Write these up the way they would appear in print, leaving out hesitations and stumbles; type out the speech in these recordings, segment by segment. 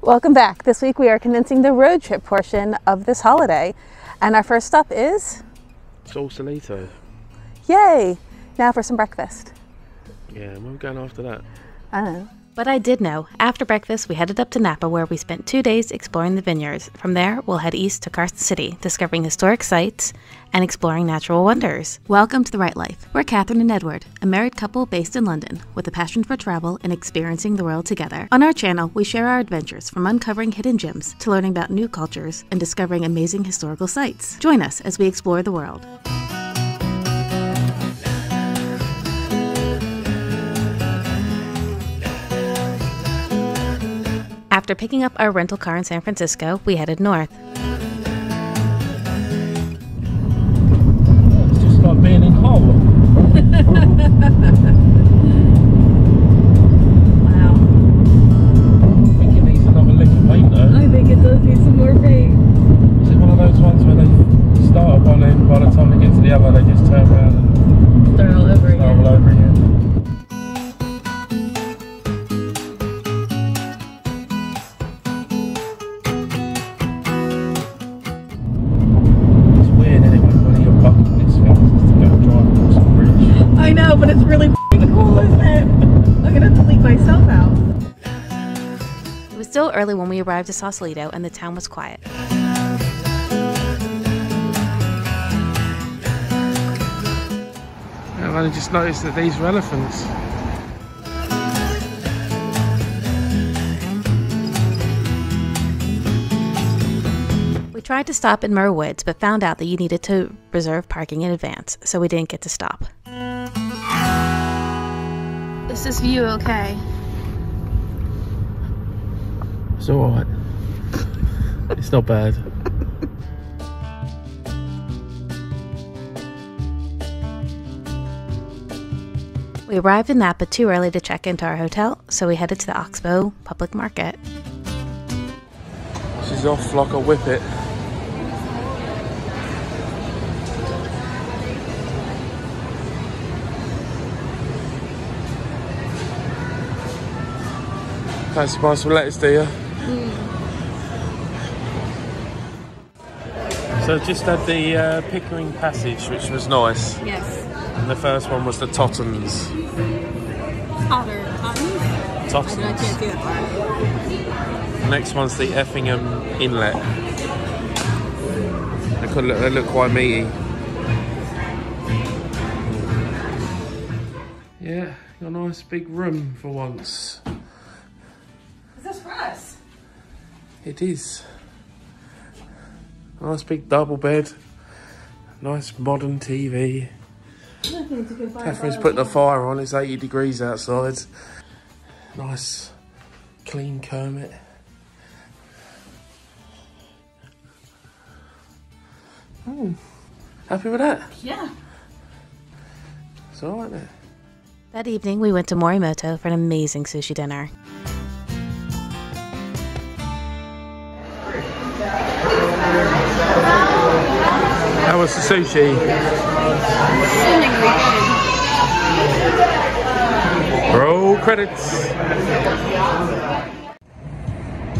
Welcome back. This week we are condensing the road trip portion of this holiday, and our first stop is Sausalito. Yay! Now for some breakfast. Yeah, where are we going after that? I don't know. But I did know. After breakfast, we headed up to Napa, where we spent 2 days exploring the vineyards. From there, we'll head east to Carson City, discovering historic sites and exploring natural wonders. Welcome to The Right Life. We're Catherine and Edward, a married couple based in London, with a passion for travel and experiencing the world together. On our channel, we share our adventures, from uncovering hidden gems to learning about new cultures and discovering amazing historical sites. Join us as we explore the world. After picking up our rental car in San Francisco, we headed north. It's just like being in Hull. Wow. I think it needs another lick of paint though. I think it does need some more paint. Is it one of those ones where they start at one end, by the time they get to the other they just turn around and Start all over again. I know, but it's really cool, isn't it? I'm gonna have to leave myself out. It was still early when we arrived at Sausalito, and the town was quiet. I've only just noticed that these were elephants. We tried to stop in Murr Woods, but found out that you needed to reserve parking in advance, so we didn't get to stop. Is this view okay? It's alright. It's not bad. We arrived in Napa too early to check into our hotel, so we headed to the Oxbow Public Market. She's off like a whippet. Fancy buying some lettuce, do you? So just had the Pickering Passage, which was nice. Yes. And the first one was the Tottens. Tottens? Tottens. I can't see that part. The next one's the Effingham Inlet. They look quite meaty. Yeah, got a nice big room for once. Is this for us? It is. Nice big double bed. Nice modern TV. Catherine's putting a fire on. It's 80 degrees outside. Nice clean Kermit. Happy with that? Yeah. It's alright there. That evening, we went to Morimoto for an amazing sushi dinner. How was the sushi? Roll credits.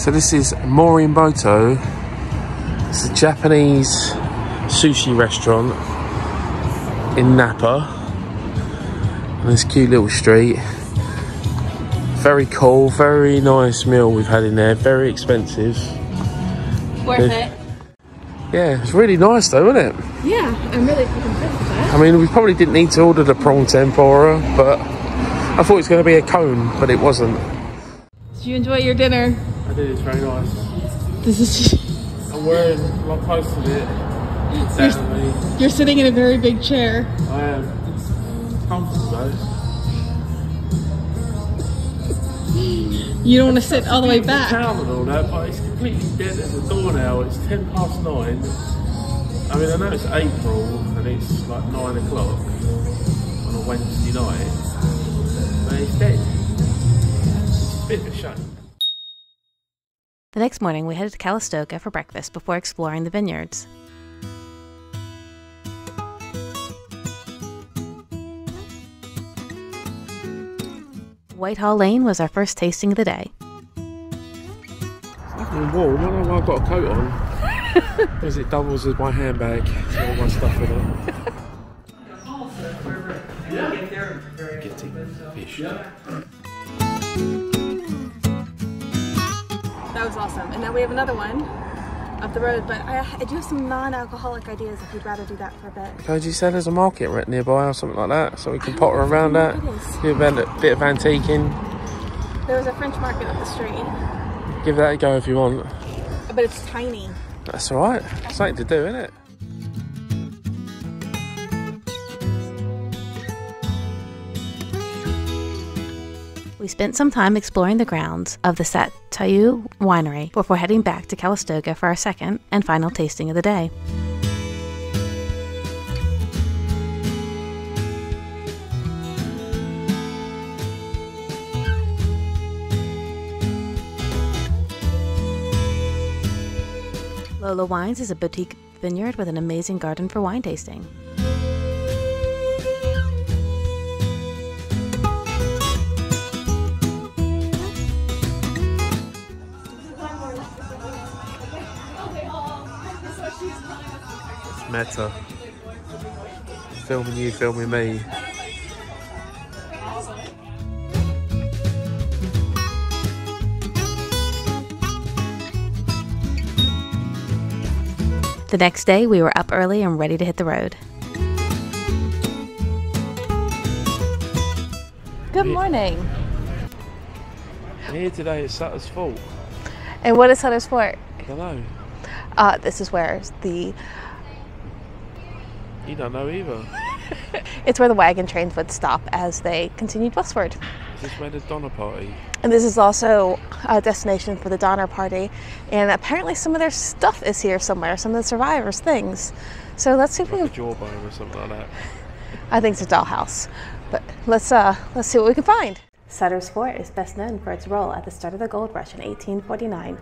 So this is Morimoto. It's a Japanese sushi restaurant in Napa. On this cute little street. Very cool, very nice meal we've had in there. Very expensive. Worth it. Yeah, it's really nice though, wasn't it? Yeah, I'm really impressed with that. I mean, we probably didn't need to order the prawn tempura, but I thought it was going to be a cone, but it wasn't. Did you enjoy your dinner? I did, it's very nice. This is. I'm wearing, I posted it. You're sitting in a very big chair. I am. It's comfortable though. You don't want to sit all the way back. Town and all that, but it's completely dead at the door now. It's 9:10. I mean, I know it's April and it's like 9 o'clock on a Wednesday night, but it's dead. It's a bit of a shame. The next morning, we headed to Calistoga for breakfast before exploring the vineyards. Whitehall Lane was our first tasting of the day. I'm warm. I don't know why I've got a coat on. Because it doubles as my handbag. So all my stuff in it. Getting fish. That was awesome. And now we have another one up the road, but I do have some non-alcoholic ideas if you'd rather do that for a bit. Could you say there's a market right nearby or something like that, so we can potter around that? Do a bit of antiquing. There's a French market up the street. Give that a go if you want. But it's tiny. That's alright. Something to do, isn't it? We spent some time exploring the grounds of the Tahoe winery before heading back to Calistoga for our second and final tasting of the day. Lola Wines is a boutique vineyard with an amazing garden for wine tasting. Meta. Filming you, filming me. The next day, we were up early and ready to hit the road. Good morning. I'm here today at Sutter's Fort. And what is Sutter's Fort? I don't know. This is where the... You don't know either. It's where the wagon trains would stop as they continued westward. Is this where the Donner Party? And this is also a destination for the Donner Party. And apparently some of their stuff is here somewhere, some of the survivors' things. So let's see if we Like can... a jawbone or something like that. I think it's a dollhouse. But let's see what we can find. Sutter's Fort is best known for its role at the start of the gold rush in 1849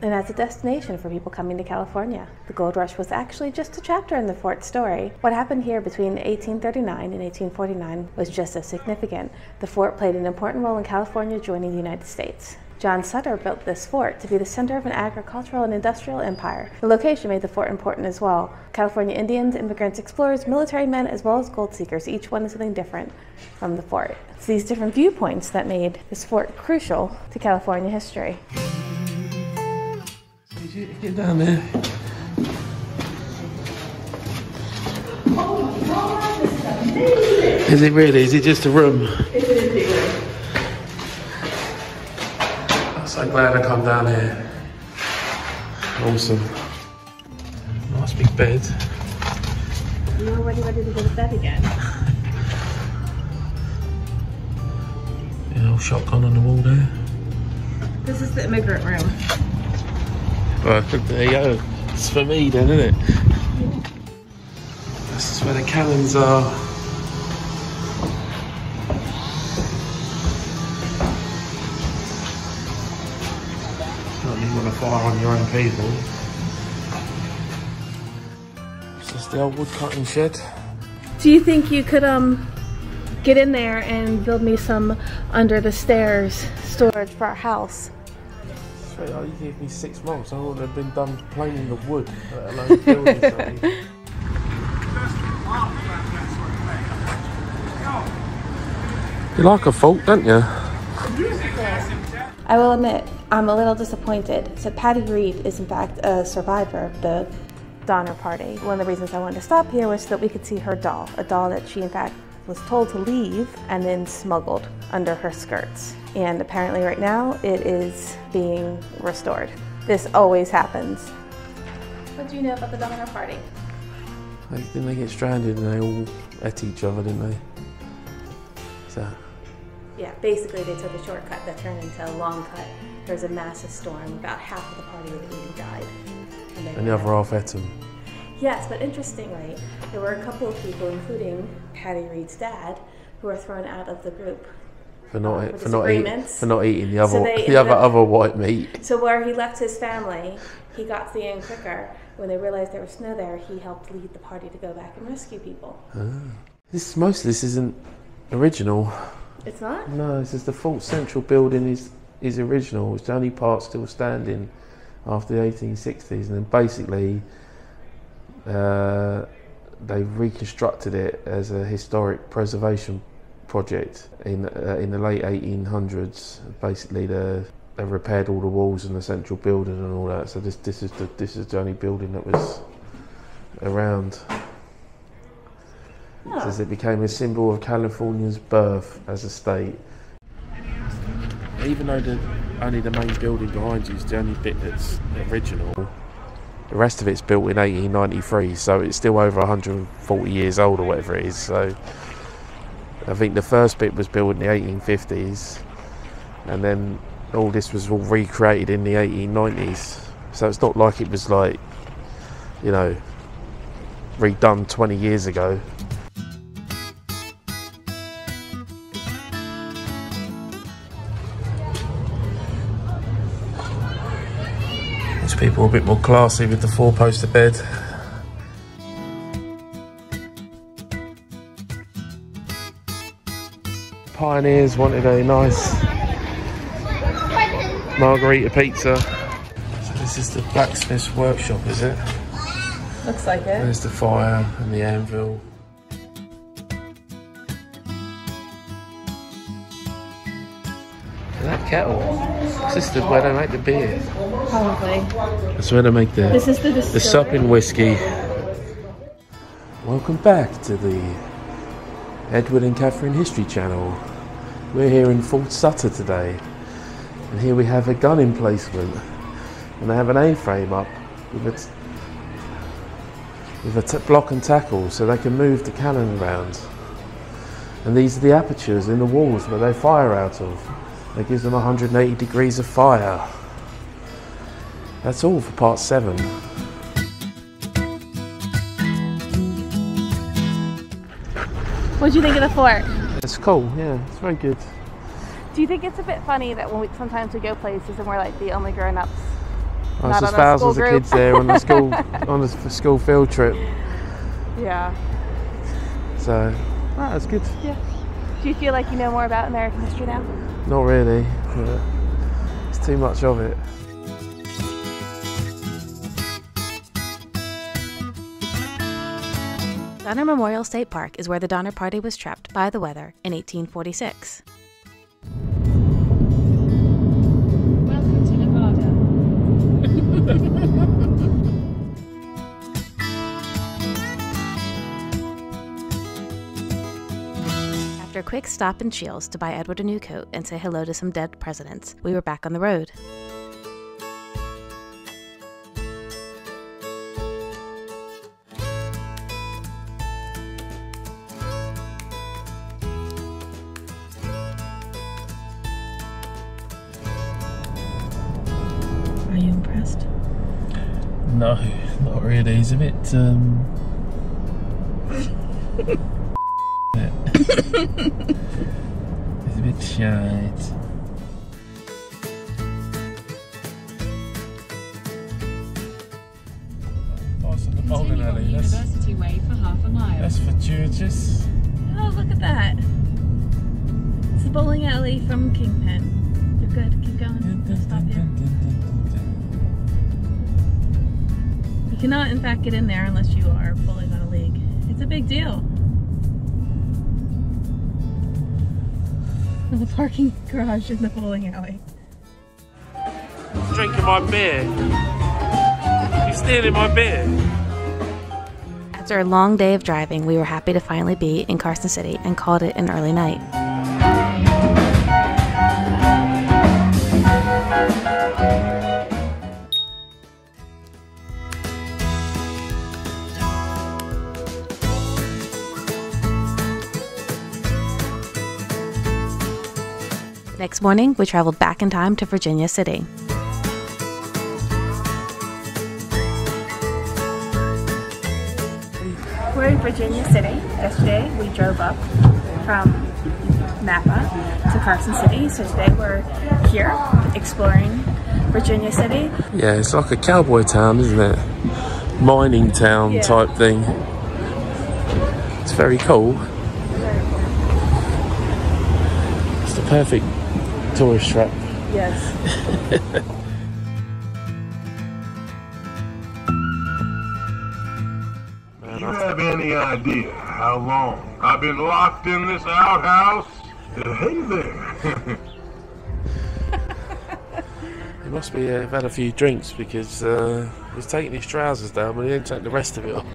and as a destination for people coming to California. The gold rush was actually just a chapter in the fort's story. What happened here between 1839 and 1849 was just as significant. The fort played an important role in California joining the United States. John Sutter built this fort to be the center of an agricultural and industrial empire. The location made the fort important as well. California Indians, immigrants, explorers, military men, as well as gold seekers, each wanted something different from the fort. It's these different viewpoints that made this fort crucial to California history. Get down there. Is it really? Is it just a room? It is a room. I'm so glad I come down here. Awesome. Nice big bed. You're already ready to go to bed again. A little shotgun on the wall there. This is the immigrant room. Well, there you go. It's for me then, isn't it? This is where the cannons are. You want to fire on your own people. This is the old wood cutting shed. Do you think you could get in there and build me some under the stairs storage for our house? Sweetheart, you gave me 6 months. I wouldn't have been done planing the wood, let alone building something. You like a fault, don't you? I will admit, I'm a little disappointed. So Patty Reed is in fact a survivor of the Donner Party. One of the reasons I wanted to stop here was so that we could see her doll, a doll that she in fact was told to leave and then smuggled under her skirts. And apparently right now it is being restored. This always happens. What do you know about the Donner Party? Didn't they get stranded and they all ate each other, didn't they? Is that? Yeah, basically they took a shortcut that turned into a long cut. There was a massive storm, about half of the party of 80 died. And the other half ate them. Yes, but interestingly, there were a couple of people, including Patty Reed's dad, who were thrown out of the group. For not eating the other So other white meat. So where he left his family, he got to the end quicker. When they realized there was snow there, he helped lead the party to go back and rescue people. Most of this isn't original. It's not? No, this is the Fort Central building is original. It's the only part still standing. after the 1860s, and then basically they reconstructed it as a historic preservation project in the late 1800s. Basically, they repaired all the walls in the central building and all that. So this is the only building that was around. Oh. Says it became a symbol of California's birth as a state. Even though only the main building behind you is the only bit that's original, the rest of it's built in 1893, so it's still over 140 years old or whatever it is. So I think the first bit was built in the 1850s, and then all this was all recreated in the 1890s. So it's not like it was like, you know, redone 20 years ago. These people are a bit more classy with the four-poster bed. Pioneers wanted a nice margarita pizza. So this is the blacksmith's workshop, is it? Looks like it. There's the fire and the anvil. And that kettle, this is where they make the beer. Probably. That's where they make this is the supping whiskey. Welcome back to the Edward and Catherine History Channel. We're here in Fort Sutter today, and here we have a gun emplacement, and they have an A-frame up with a block and tackle so they can move the cannon around. And these are the apertures in the walls where they fire out of. That gives them 180 degrees of fire. That's all for part 7. What do you think of the fort? It's cool, yeah, it's very good. Do you think it's a bit funny that when sometimes we go places and we're like the only grown-ups? There's just thousands of kids there on the school field trip. Yeah. So, that's good. Yeah. Do you feel like you know more about American history now? Not really, but it's too much of it. Donner Memorial State Park is where the Donner Party was trapped by the weather in 1846. Welcome to Nevada. After a quick stop in Shields to buy Edward a new coat and say hello to some dead presidents, we were back on the road. Are you impressed? No, not really. He's a bit he's a bit shite. Past the bowling alley. University Way for half a mile. That's fortuitous. Oh, look at that. It's the bowling alley from Kingpin. You're good. Keep going. I'll stop you. You cannot, in fact, get in there unless you are bowling on a league. It's a big deal. The parking garage in the bowling alley. Drinking my beer. You're stealing my beer. After a long day of driving, we were happy to finally be in Carson City and called it an early night. Next morning, we traveled back in time to Virginia City. We're in Virginia City. Yesterday we drove up from Napa to Carson City, so today we're here exploring Virginia City. Yeah, it's like a cowboy town, isn't it? Mining town type thing. It's very cool. It's the perfect tourist trap. Yes. Do you have any idea how long I've been locked in this outhouse? Hey there. He must be have had a few drinks because he's taking his trousers down, but he didn't take the rest of it off.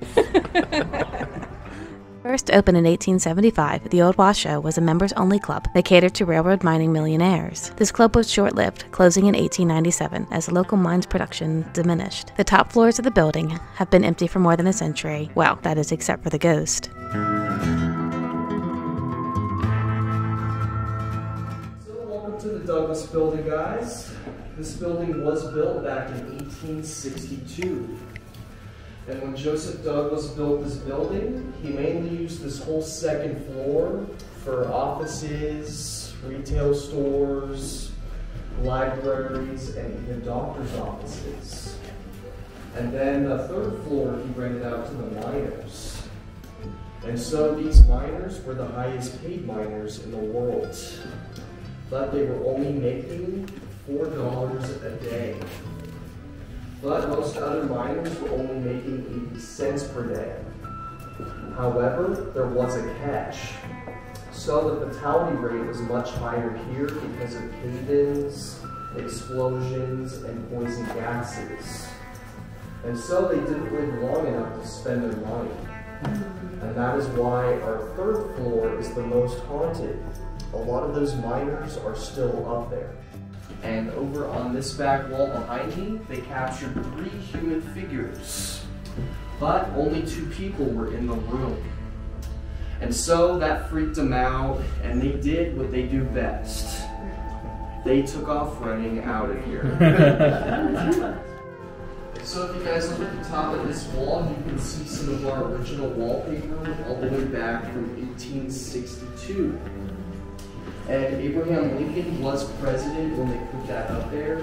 First opened in 1875, the Old Washoe was a members-only club that catered to railroad mining millionaires. This club was short-lived, closing in 1897 as the local mines production diminished. The top floors of the building have been empty for more than a century. Well, that is except for the ghost. So welcome to the Douglas building, guys. This building was built back in 1862. And when Joseph Douglas built this building, he mainly used this whole second floor for offices, retail stores, libraries, and even doctor's offices. And then the third floor he rented out to the miners. And so these miners were the highest paid miners in the world. But they were only making $4 a day. But most other miners were only making 80 cents per day. However, there was a catch. So the fatality rate was much higher here because of cave-ins, explosions, and poison gases. And so they didn't live long enough to spend their money. And that is why our third floor is the most haunted. A lot of those miners are still up there. And over on this back wall behind me, they captured 3 human figures. But only 2 people were in the room. And so that freaked them out, and they did what they do best. They took off running out of here. So if you guys look at the top of this wall, you can see some of our original wallpaper all the way back from 1862. And Abraham Lincoln was president when they put that up there,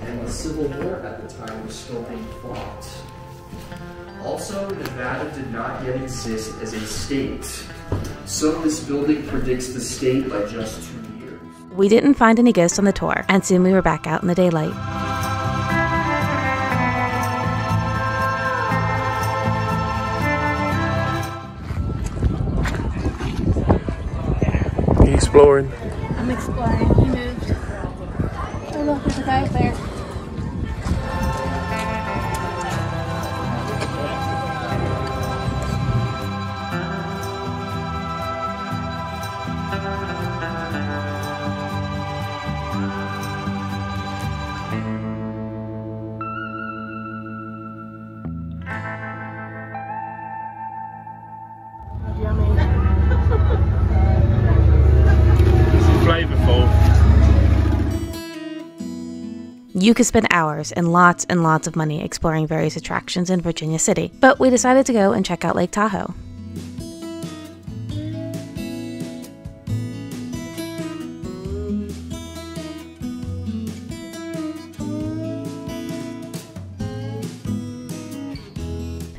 and the Civil War at the time was still being fought. Also, Nevada did not yet exist as a state, so this building predicts the state by just 2 years. We didn't find any ghosts on the tour, and soon we were back out in the daylight. Exploring. I'm exploring. He moved. Oh look, there's a guy up there. You could spend hours and lots of money exploring various attractions in Virginia City, but we decided to go and check out Lake Tahoe.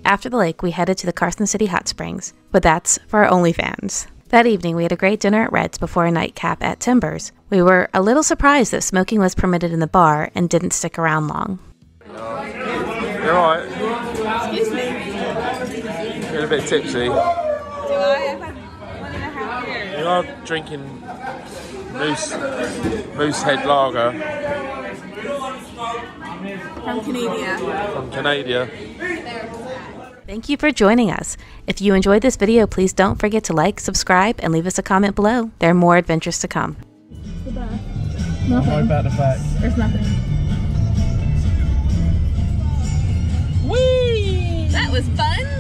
After the lake, we headed to the Carson City hot springs, but that's for our OnlyFans. That evening, we had a great dinner at Red's before a nightcap at Timbers. We were a little surprised that smoking was permitted in the bar and didn't stick around long. You're right. Excuse me. You're a bit tipsy. Do I? I've had 1.5 years. You are drinking Moosehead Lager From Canada. from Canada. Thank you for joining us. If you enjoyed this video, please don't forget to like, subscribe, and leave us a comment below. There are more adventures to come. Nothing. What about the fact? There's nothing. Whee! That was fun.